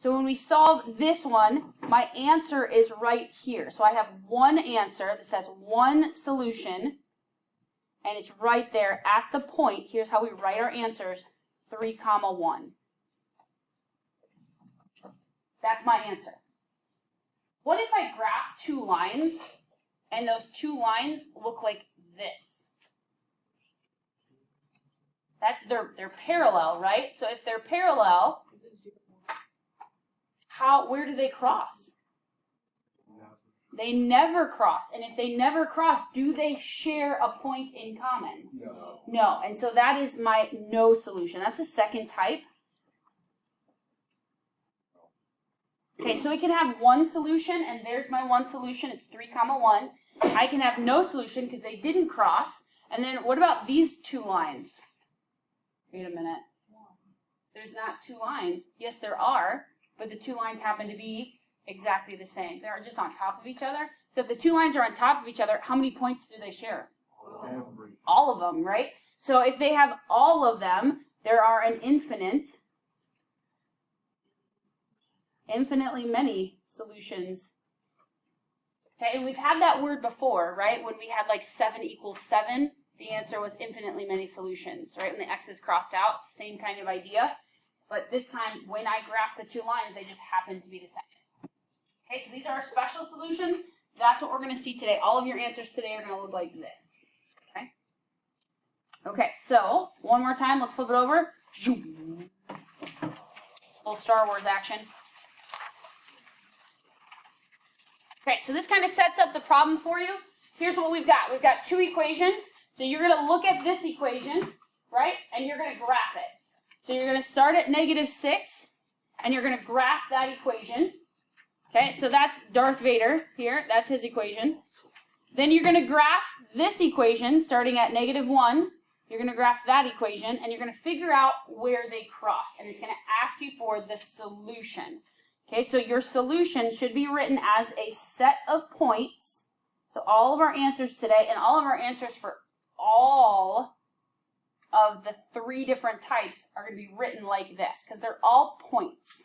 So when we solve this one, my answer is right here. So I have one answer that says one solution, and it's right there at the point. Here's how we write our answers, 3, 1. That's my answer. What if I graph 2 lines, and those 2 lines look like this? They're parallel, right? So if they're parallel, where do they cross? They never cross. And if they never cross, do they share a point in common? No. No. And so that is my no solution. That's the second type. Okay, so we can have one solution, and there's my one solution. It's 3, 1. I can have no solution because they didn't cross. And then what about these 2 lines? Wait a minute. There's not 2 lines. Yes, there are, but the 2 lines happen to be exactly the same. They're just on top of each other. So if the 2 lines are on top of each other, how many points do they share? All of them, right? So if they have all of them, there are an infinitely many solutions. Okay, and we've had that word before, right? When we had like 7 equals 7, the answer was infinitely many solutions, right? When the x's crossed out, it's the same kind of idea. But this time, when I graph the 2 lines, they just happen to be the same. Okay, so these are our special solutions. That's what we're going to see today. All of your answers today are going to look like this. Okay? Okay, so one more time. Let's flip it over. Little Star Wars action. Okay, so this kind of sets up the problem for you. Here's what we've got. We've got 2 equations. So you're going to look at this equation, right? And you're going to graph it. So you're going to start at -6, and you're going to graph that equation. Okay, so that's Darth Vader here. That's his equation. Then you're going to graph this equation starting at -1. You're going to graph that equation, and you're going to figure out where they cross. And it's going to ask you for the solution. Okay, so your solution should be written as a set of points. So all of our answers today, and all of our answers for all of the 3 different types are going to be written like this, because they're all points.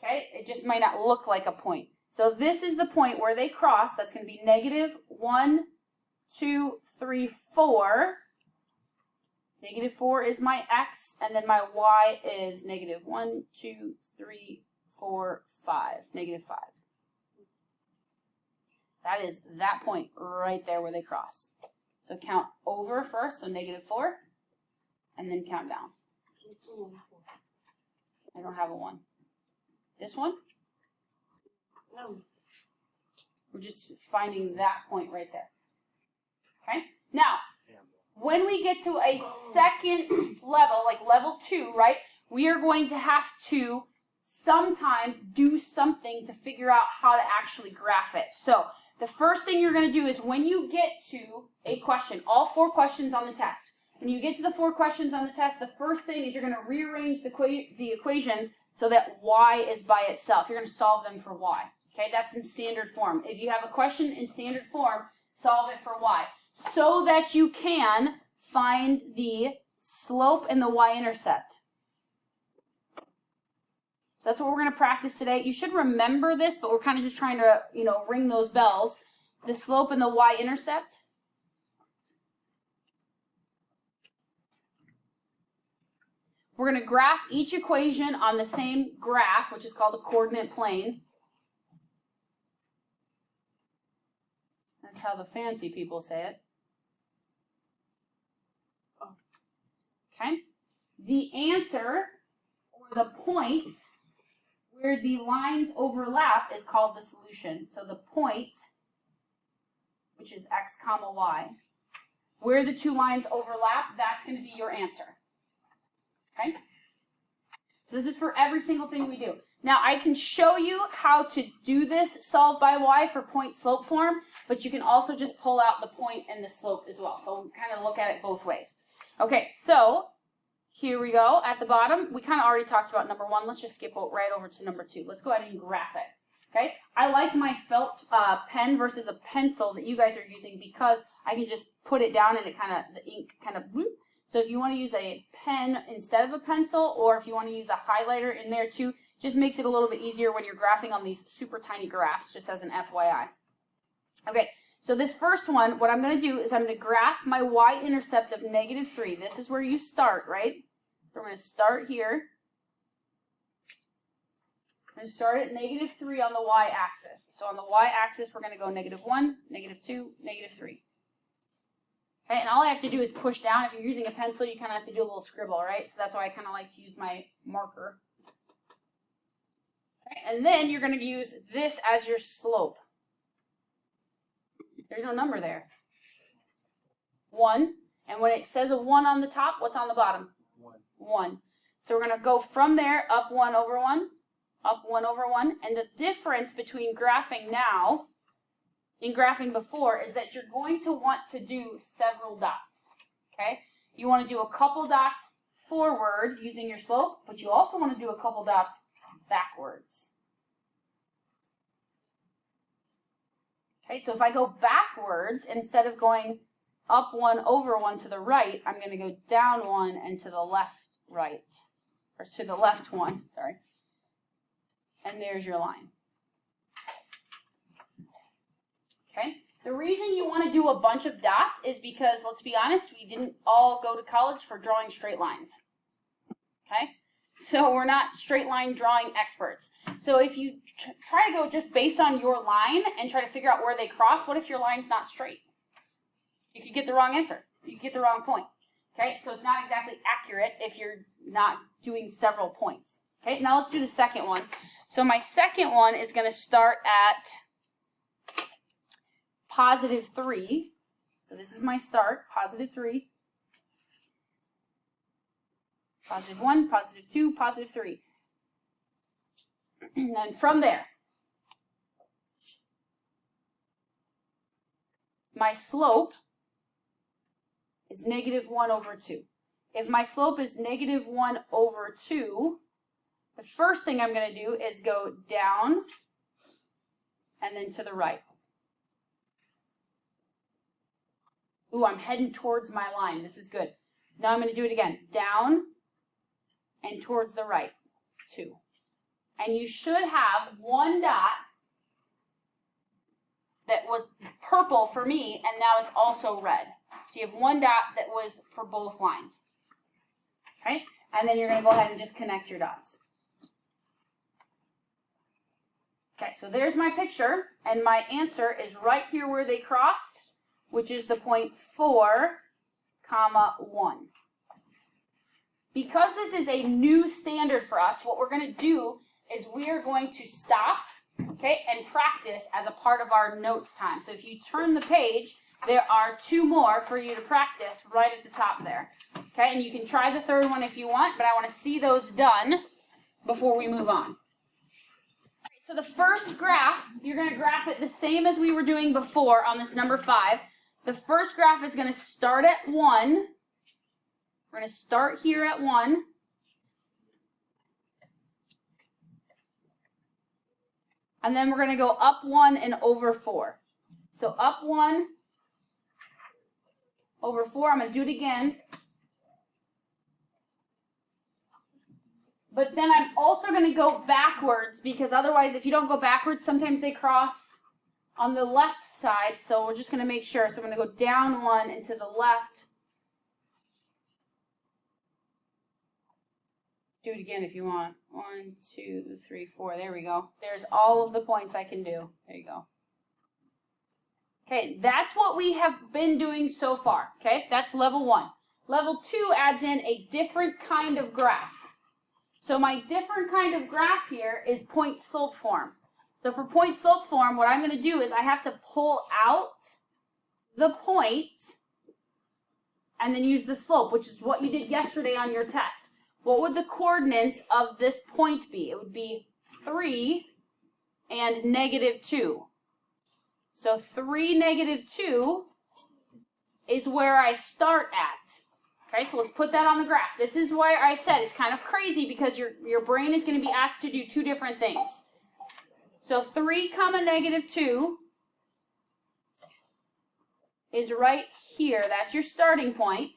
Okay, it just might not look like a point. So this is the point where they cross. That's going to be -1, 2, 3, 4. -4 is my x, and then my y is -1, 2, 3, 4, 5. -5. That is that point right there where they cross. So count over first, so -4, and then count down. I don't have a 1. This one? No. We're just finding that point right there. Okay? Now, when we get to a second level, like level 2, right, we are going to have to sometimes do something to figure out how to actually graph it. So the first thing you're going to do is when you get to a question, all 4 questions on the test, when you get to the 4 questions on the test, the first thing is you're going to rearrange the equations so that y is by itself. You're going to solve them for y. Okay, that's in standard form. If you have a question in standard form, solve it for y, so that you can find the slope and the y-intercept. So that's what we're going to practice today. You should remember this, but we're kind of just trying to, ring those bells. The slope and the y-intercept. We're going to graph each equation on the same graph, which is called a coordinate plane. That's how the fancy people say it. Okay? The answer, or the point, where the lines overlap is called the solution. So the point, which is x comma y, where the 2 lines overlap, that's going to be your answer. Okay? So this is for every single thing we do. Now I can show you how to do this solve by y for point slope form, but you can also just pull out the point and the slope as well. So we'll kind of look at it both ways. Okay, so here we go. At the bottom, we kind of already talked about number 1. Let's just skip right over to number 2. Let's go ahead and graph it. Okay, I like my felt pen versus a pencil that you guys are using because I can just put it down and the ink kind of bloop. So if you want to use a pen instead of a pencil, or if you want to use a highlighter in there too, Just makes it a little bit easier when you're graphing on these super tiny graphs, just as an FYI. Okay, so this first one, what I'm going to do is I'm going to graph my y-intercept of -3. This is where you start, right? So we're going to start here. I'm going to start at -3 on the y-axis. So on the y-axis, we're going to go -1, -2, -3. Okay, and all I have to do is push down. If you're using a pencil, you kind of have to do a little scribble, right? So that's why I kind of like to use my marker. Okay, and then you're going to use this as your slope. There's no number there. 1. And when it says a 1 on the top, what's on the bottom? 1. So we're going to go from there, up 1 over 1, up 1 over 1. And the difference between graphing now and graphing before is that you're going to want to do several dots. Okay? You want to do a couple dots forward using your slope, but you also want to do a couple dots backwards. Okay, so if I go backwards, instead of going up 1 over 1 to the right, I'm going to go down 1 and to the left right, or to the left 1, sorry. And there's your line. Okay, the reason you want to do a bunch of dots is because, let's be honest, we didn't all go to college for drawing straight lines. Okay, so we're not straight line drawing experts. So if you try to go just based on your line and try to figure out where they cross, what if your line's not straight? You could get the wrong answer. You could get the wrong point. Okay, so it's not exactly accurate if you're not doing several points. Okay, now let's do the second one. So my second one is going to start at +3. So this is my start, +3. +1, +2, +3. And then from there, my slope is -1 over 2. If my slope is -1 over 2, the first thing I'm going to do is go down and then to the right. Ooh, I'm heading towards my line. This is good. Now I'm going to do it again. Down and towards the right. 2. And you should have one dot that was purple for me, and now it's also red. So you have one dot that was for both lines. Okay? And then you're going to go ahead and just connect your dots. Okay, so there's my picture, and my answer is right here where they crossed, which is the point 4, 1. Because this is a new standard for us, what we're going to do is we are going to stop, okay, and practice as a part of our notes time. So if you turn the page, there are 2 more for you to practice right at the top there. Okay, and you can try the third one if you want, but I want to see those done before we move on. So the first graph, you're going to graph it the same as we were doing before on this number 5. The first graph is going to start at 1. We're going to start here at 1. And then we're going to go up 1 and over 4. So up 1, over 4. I'm going to do it again. But then I'm also going to go backwards, because otherwise, if you don't go backwards, sometimes they cross on the left side. So we're just going to make sure. So I'm going to go down 1 and to the left. Do it again if you want. 1, 2, 3, 4. There we go. There's all of the points I can do. There you go. Okay, that's what we have been doing so far. Okay, that's level 1. Level 2 adds in a different kind of graph. So my different kind of graph here is point slope form. So for point slope form, what I'm going to do is I have to pull out the point and then use the slope, which is what you did yesterday on your test. What would the coordinates of this point be? It would be 3 and -2. So 3, -2 is where I start at. Okay, so let's put that on the graph. This is why I said it's kind of crazy, because your brain is going to be asked to do 2 different things. So 3, -2 is right here. That's your starting point.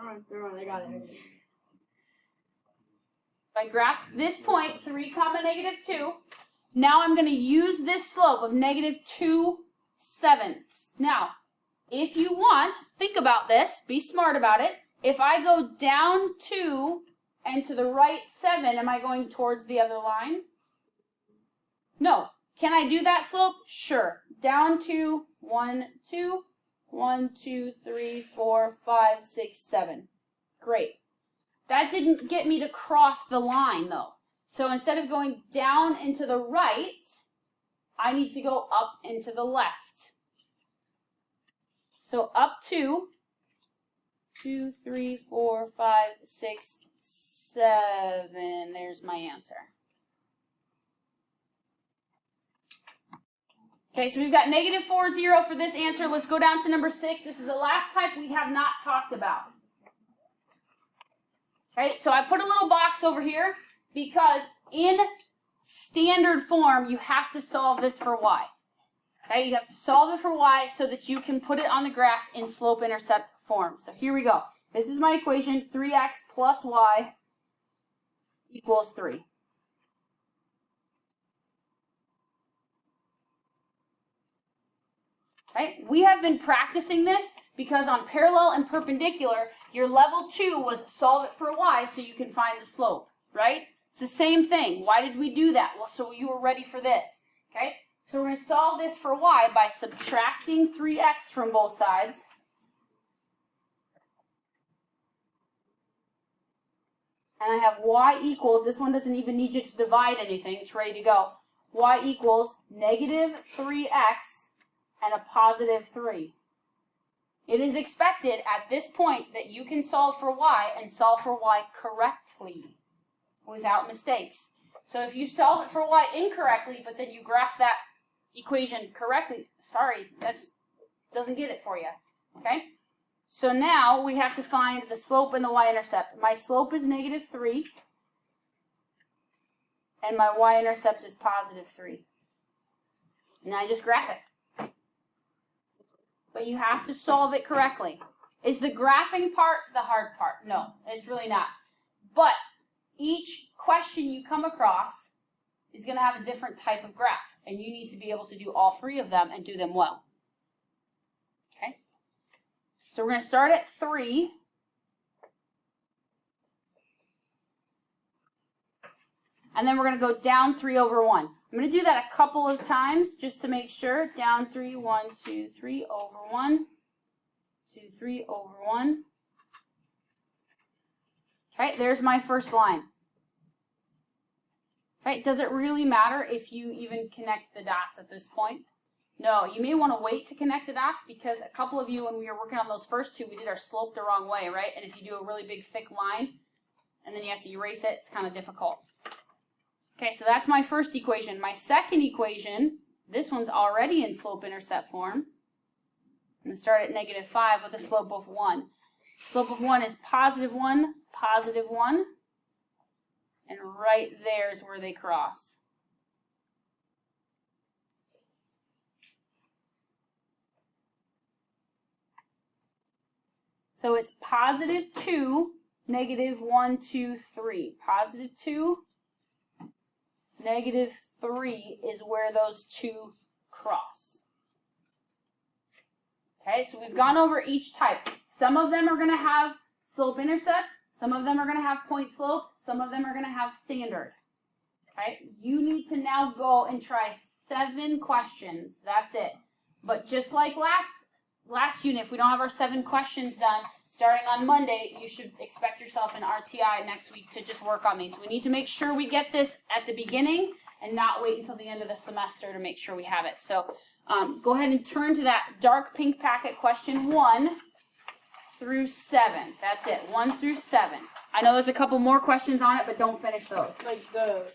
I got it. I graphed this point, 3 comma negative 2. Now I'm going to use this slope of negative 2/7. Now, if you want, think about this, be smart about it. If I go down 2 and to the right 7, am I going towards the other line? No. Can I do that slope? Sure. Down 2, 1, 2, 1, 2, 3, 4, 5, 6, 7. Great. That didn't get me to cross the line, though. So instead of going down and to the right, I need to go up and to the left. So up 2, 2, 3, 4, 5, 6, 7. There's my answer. Okay, so we've got negative 4, 0 for this answer. Let's go down to number 6. This is the last type we have not talked about. Okay, so I put a little box over here because in standard form, you have to solve this for y. Okay, you have to solve it for y so that you can put it on the graph in slope-intercept form. So here we go. This is my equation, 3x plus y equals 3. Okay, we have been practicing this because on parallel and perpendicular, your level 2 was solve it for y so you can find the slope, right? It's the same thing. Why did we do that? Well, so you were ready for this, okay? So we're going to solve this for y by subtracting 3x from both sides. And I have y equals, this one doesn't even need you to divide anything, it's ready to go. Y equals negative 3x and a positive 3. It is expected at this point that you can solve for y and solve for y correctly without mistakes. So if you solve it for y incorrectly, but then you graph that equation correctly, sorry, that doesn't get it for you, okay? So now we have to find the slope and the y-intercept. My slope is negative 3, and my y-intercept is positive 3. Now I just graph it. But you have to solve it correctly. Is the graphing part the hard part? No, it's really not. But each question you come across is going to have a different type of graph, and you need to be able to do all 3 of them and do them well. Okay? So we're going to start at 3. And then we're going to go down 3 over 1. I'm going to do that a couple of times just to make sure. Down 3, 1, 2, 3 over 1. 2, 3 over 1. Okay, there's my first line. Okay, does it really matter if you even connect the dots at this point? No, you may want to wait to connect the dots because a couple of you, when we were working on those first 2, we did our slope the wrong way, right? And if you do a really big thick line and then you have to erase it, it's kind of difficult. Okay, so that's my first equation. My second equation, this one's already in slope-intercept form. I'm going to start at negative 5 with a slope of 1. Slope of 1 is positive 1, positive 1. And right there is where they cross. So it's positive 2, negative 1, 2, 3. Positive 2, negative 3 is where those 2 cross. Okay, so we've gone over each type. Some of them are going to have slope-intercept. Some of them are going to have point slope. Some of them are going to have standard. Okay, you need to now go and try 7 questions. That's it. But just like last unit, if we don't have our 7 questions done, starting on Monday, you should expect yourself an RTI next week to just work on these. We need to make sure we get this at the beginning and not wait until the end of the semester to make sure we have it. So go ahead and turn to that dark pink packet, question 1 through 7. That's it, 1 through 7. I know there's a couple more questions on it, but don't finish those. Like the